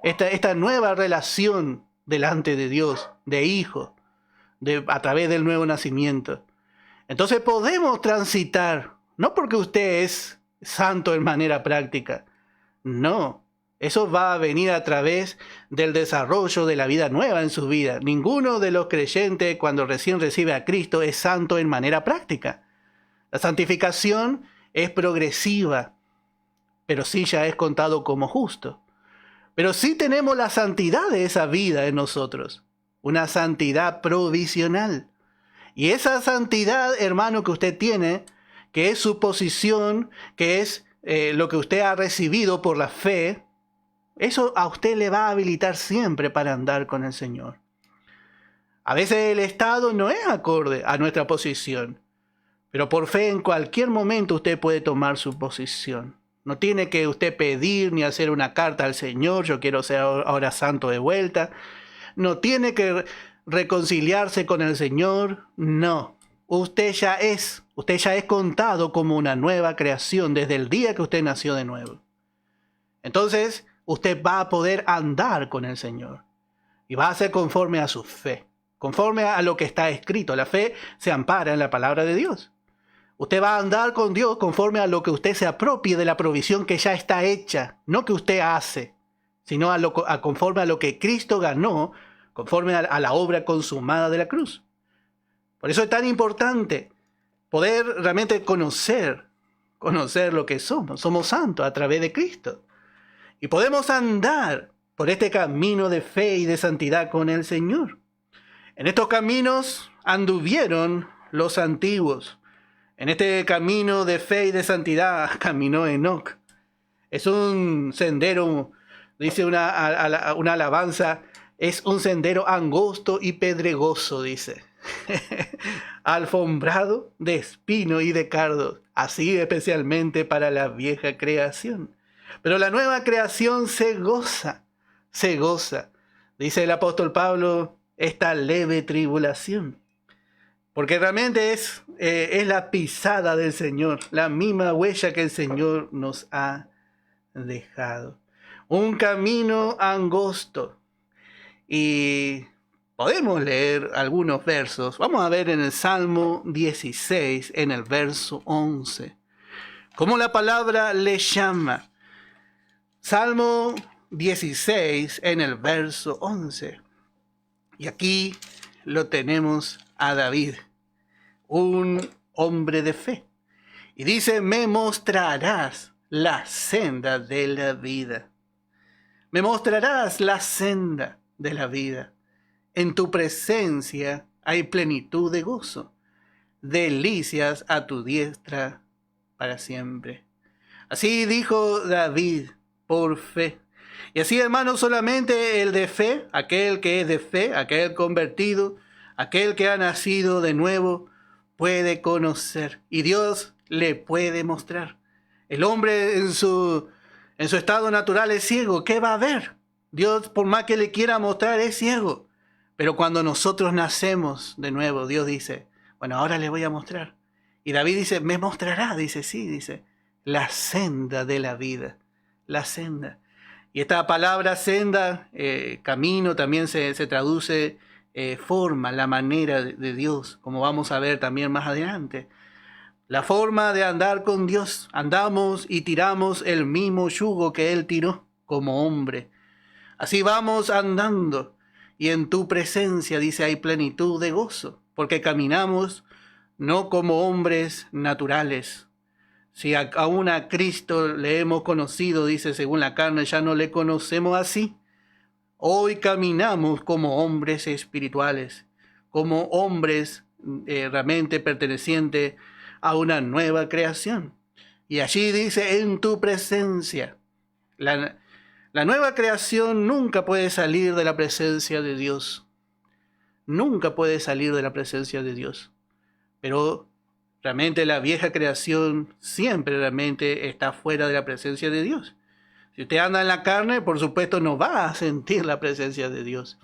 esta nueva relación delante de Dios, de hijo, a través del nuevo nacimiento. Entonces podemos transitar, no porque usted es santo en manera práctica, no. Eso va a venir a través del desarrollo de la vida nueva en su vida. Ninguno de los creyentes, cuando recién recibe a Cristo, es santo en manera práctica. La santificación es progresiva, pero sí ya es contado como justo. Pero sí tenemos la santidad de esa vida en nosotros, una santidad provisional. Y esa santidad, hermano, que usted tiene, que es su posición, que es lo que usted ha recibido por la fe, eso a usted le va a habilitar siempre para andar con el Señor. A veces el estado no es acorde a nuestra posición, pero por fe en cualquier momento usted puede tomar su posición. No tiene que usted pedir ni hacer una carta al Señor, yo quiero ser ahora santo de vuelta. No tiene que reconciliarse con el Señor, no. Usted ya es contado como una nueva creación desde el día que usted nació de nuevo. Entonces, usted va a poder andar con el Señor y va a ser conforme a su fe, conforme a lo que está escrito. La fe se ampara en la palabra de Dios. Usted va a andar con Dios conforme a lo que usted se apropie de la provisión que ya está hecha, no que usted hace, sino conforme a lo que Cristo ganó, conforme a la obra consumada de la cruz. Por eso es tan importante poder realmente conocer lo que somos. Somos santos a través de Cristo. Y podemos andar por este camino de fe y de santidad con el Señor. En estos caminos anduvieron los antiguos. En este camino de fe y de santidad caminó Enoc. Es un sendero, dice una alabanza, es un sendero angosto y pedregoso, dice. Alfombrado de espino y de cardos, así especialmente para la vieja creación. Pero la nueva creación se goza. Dice el apóstol Pablo, esta leve tribulación. Porque realmente es la pisada del Señor, la misma huella que el Señor nos ha dejado. Un camino angosto. Y podemos leer algunos versos. Vamos a ver en el Salmo 16, en el verso 11, cómo la palabra le llama. Salmo 16 en el verso 11. Y aquí lo tenemos a David, un hombre de fe. Y dice, me mostrarás la senda de la vida. Me mostrarás la senda de la vida. En tu presencia hay plenitud de gozo. Delicias a tu diestra para siempre. Así dijo David por fe. Y así, hermanos, solamente el de fe, aquel que es de fe, aquel convertido, aquel que ha nacido de nuevo, puede conocer. Y Dios le puede mostrar. El hombre en su estado natural es ciego. ¿Qué va a ver? Dios, por más que le quiera mostrar, es ciego. Pero cuando nosotros nacemos de nuevo, Dios dice, bueno, ahora le voy a mostrar. Y David dice, me mostrará. Dice, sí, dice, la senda de la vida. La senda. Y esta palabra senda, camino, también se traduce forma, la manera de Dios, como vamos a ver también más adelante. La forma de andar con Dios. Andamos y tiramos el mismo yugo que Él tiró como hombre. Así vamos andando. Y en tu presencia, dice, hay plenitud de gozo. Porque caminamos no como hombres naturales. Si aún a Cristo le hemos conocido, dice, según la carne, ya no le conocemos así. Hoy caminamos como hombres espirituales. Como hombres realmente pertenecientes a una nueva creación. Y allí dice, en tu presencia. La nueva creación nunca puede salir de la presencia de Dios. Nunca puede salir de la presencia de Dios. Pero realmente la vieja creación siempre realmente está fuera de la presencia de Dios. Si usted anda en la carne, por supuesto no va a sentir la presencia de Dios.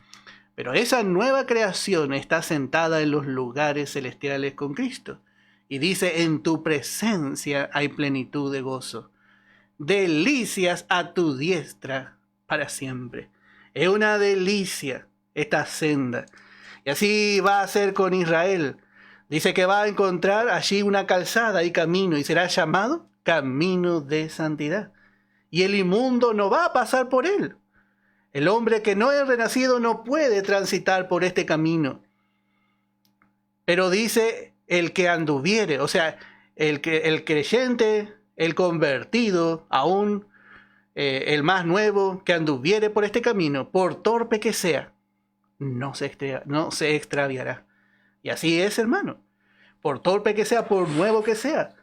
Pero esa nueva creación está sentada en los lugares celestiales con Cristo. Y dice, en tu presencia hay plenitud de gozo. Delicias a tu diestra para siempre. Es una delicia esta senda. Y así va a ser con Israel. Dice que va a encontrar allí una calzada y camino, y será llamado camino de santidad. Y el inmundo no va a pasar por él. El hombre que no es renacido no puede transitar por este camino. Pero dice el que anduviere, o sea, el creyente, el convertido, aún el más nuevo, que anduviere por este camino, por torpe que sea, no se extraviará. Y así es, hermano. Por torpe que sea, por nuevo que sea.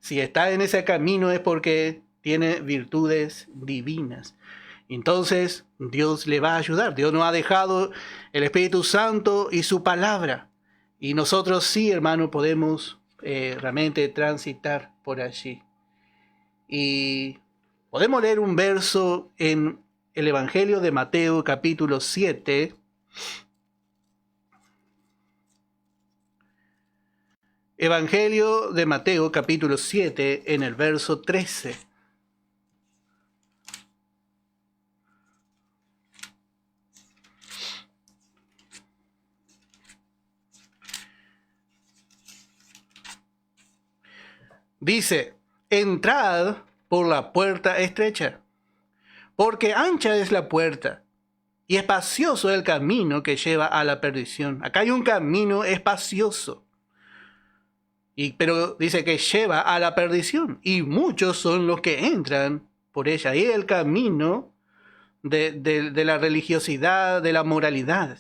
Si está en ese camino es porque tiene virtudes divinas. Entonces, Dios le va a ayudar. Dios nos ha dejado el Espíritu Santo y su palabra. Y nosotros sí, hermano, podemos realmente transitar por allí. Y podemos leer un verso en el Evangelio de Mateo, capítulo 7. Evangelio de Mateo, capítulo 7, en el verso 13. Dice, entrad por la puerta estrecha, porque ancha es la puerta, y espacioso el camino que lleva a la perdición. Acá hay un camino espacioso, pero dice que lleva a la perdición, y muchos son los que entran por ella. Y el camino de la religiosidad, de la moralidad.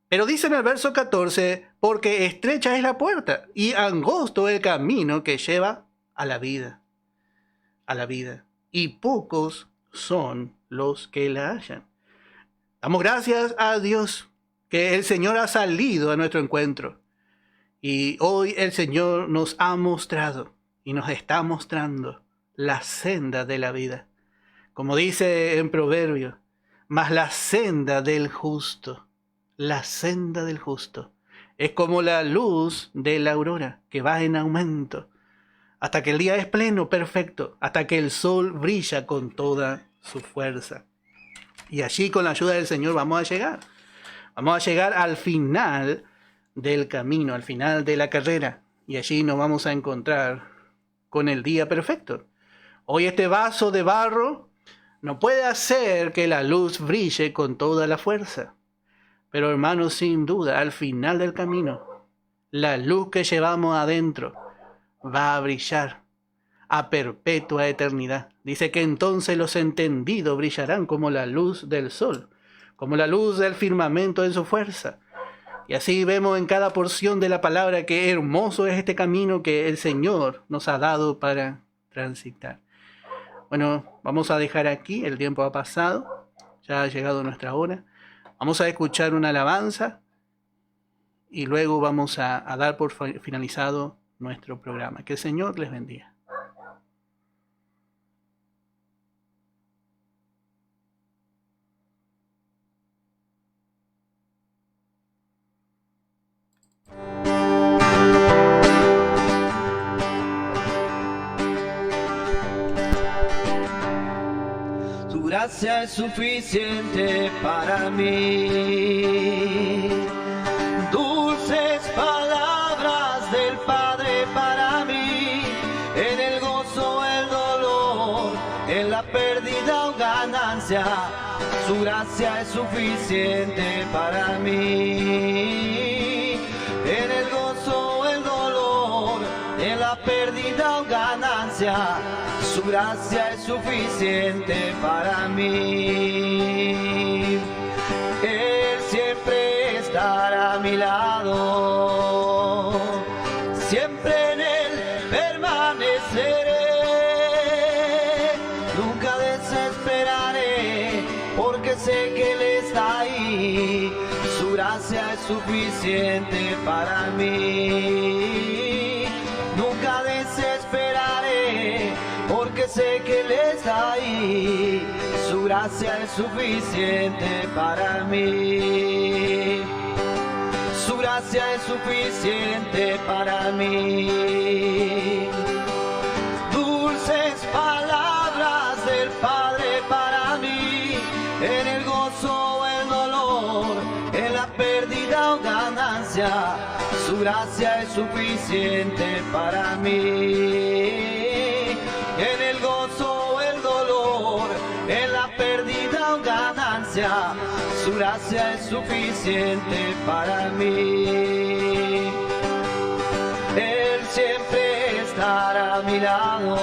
Pero dice en el verso 14, porque estrecha es la puerta y angosto el camino que lleva a la vida. A la vida. Y pocos son los que la hallan. Damos gracias a Dios que el Señor ha salido a nuestro encuentro. Y hoy el Señor nos ha mostrado y nos está mostrando la senda de la vida. Como dice en Proverbios, mas la senda del justo. La senda del justo es como la luz de la aurora que va en aumento hasta que el día es pleno, perfecto, hasta que el sol brilla con toda su fuerza. Y allí con la ayuda del Señor vamos a llegar. Vamos a llegar al final del camino, al final de la carrera. Y allí nos vamos a encontrar con el día perfecto. Hoy este vaso de barro no puede hacer que la luz brille con toda la fuerza. Pero hermanos, sin duda, al final del camino, la luz que llevamos adentro va a brillar a perpetua eternidad. Dice que entonces los entendidos brillarán como la luz del sol, como la luz del firmamento en su fuerza. Y así vemos en cada porción de la palabra que hermoso es este camino que el Señor nos ha dado para transitar. Bueno, vamos a dejar aquí, el tiempo ha pasado, ya ha llegado nuestra hora. Vamos a escuchar una alabanza y luego vamos a dar por finalizado nuestro programa. Que el Señor les bendiga.
Tu gracia es suficiente para mí. Dulces palabras del Padre para mí. En el gozo, el dolor, en la pérdida o ganancia. Su gracia es suficiente para mí. En el gozo, el dolor, en la pérdida o ganancia. Su gracia es suficiente para mí. Él siempre estará a mi lado. Siempre en Él permaneceré. Nunca desesperaré, porque sé que Él está ahí. Su gracia es suficiente para mí. Nunca desesperaré, porque sé que Él está ahí. Su gracia es suficiente para mí. Su gracia es suficiente para mí. Dulces palabras del Padre para mí. En el gozo o el dolor, en la pérdida o ganancia. Su gracia es suficiente para mí. En el gozo o el dolor, en la pérdida o ganancia. Su gracia es suficiente para mí. Él siempre estará a mi lado.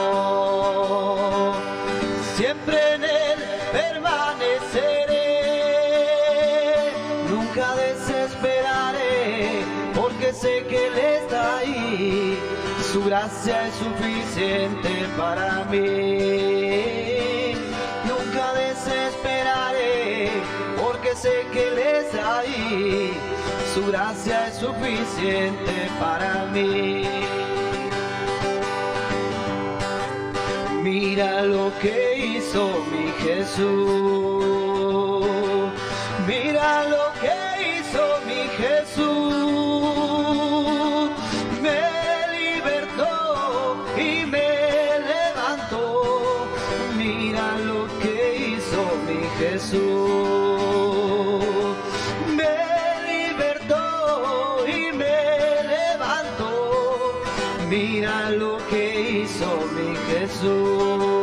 Siempre en Él permaneceré. Nunca desesperaré, porque sé que Él está ahí. Su gracia es suficiente para mí. Nunca desesperaré, porque sé que Él está ahí. Su gracia es suficiente para mí. Mira lo que hizo mi Jesús. Mira lo que hizo mi Jesús. Me libertó y me levantó. Mira lo que hizo mi Jesús. Me libertó y me levantó. Mira lo que hizo mi Jesús.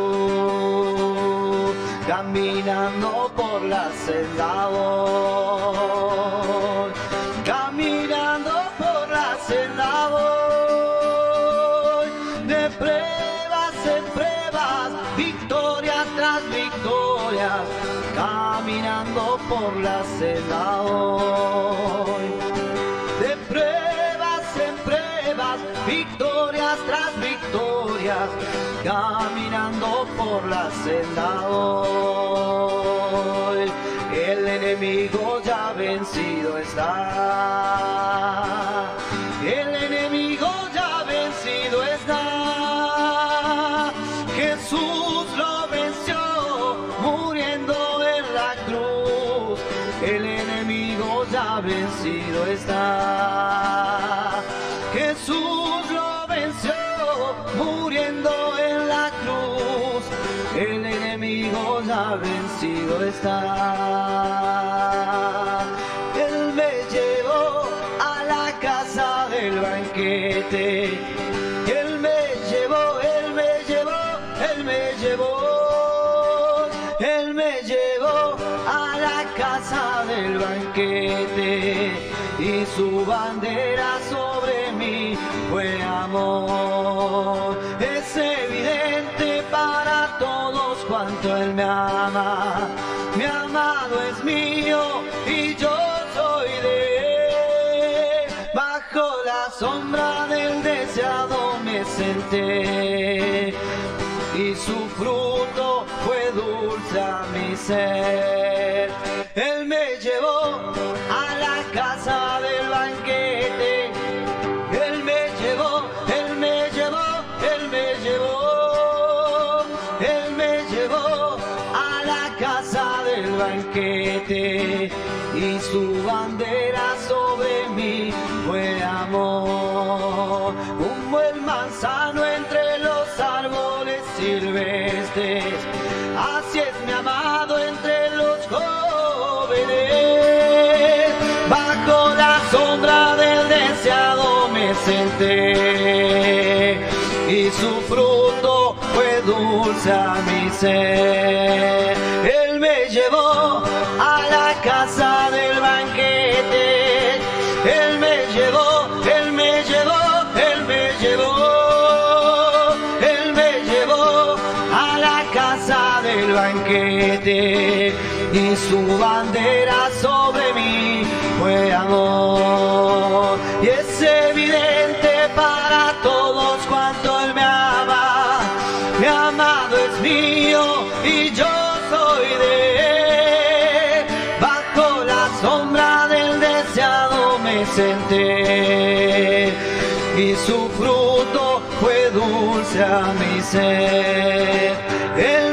Caminando por la senda voy. Caminando por la senda voy. De pruebas en pruebas, victoria tras victoria. Caminando por la senda voy. De pruebas en pruebas, victorias tras victorias. Caminando por la senda voy. El enemigo ya vencido está. El enemigo ya vencido está. Jesús lo venció muriendo en la cruz. El enemigo ya vencido está. Jesús lo venció muriendo en la cruz. El enemigo ya vencido está. Él me llevó a la casa del banquete. Él me llevó, Él me llevó, Él me llevó. Él me llevó a la casa del banquete y su bandera sobre mí fue amor. Es evidente para todos cuanto Él me ama. Mi amado es mío y yo soy de Él. Bajo la sombra del deseado me senté y su fruto fue dulce a mi ser. Él me llevó a la casa del banquete. Él me llevó, Él me llevó, Él me llevó. Él me llevó a la casa del banquete y su bandera sobre mí fue amor. Un buen manzano entre los árboles silvestres, así es mi amado entre los jóvenes. Bajo la sombra del deseado me senté y su fruto fue dulce a mi ser. Él me llevó a la casa del banquete. Él me llevó, Él me llevó, Él me llevó. Él me llevó a la casa del banquete y su bandera sobre mí fue amor. Y es evidente para todos cuanto Él me ama. Mi amado es mío y yo soy de Él. Bajo la sombra del deseado me senté y su fruto fue dulce a mi ser. Él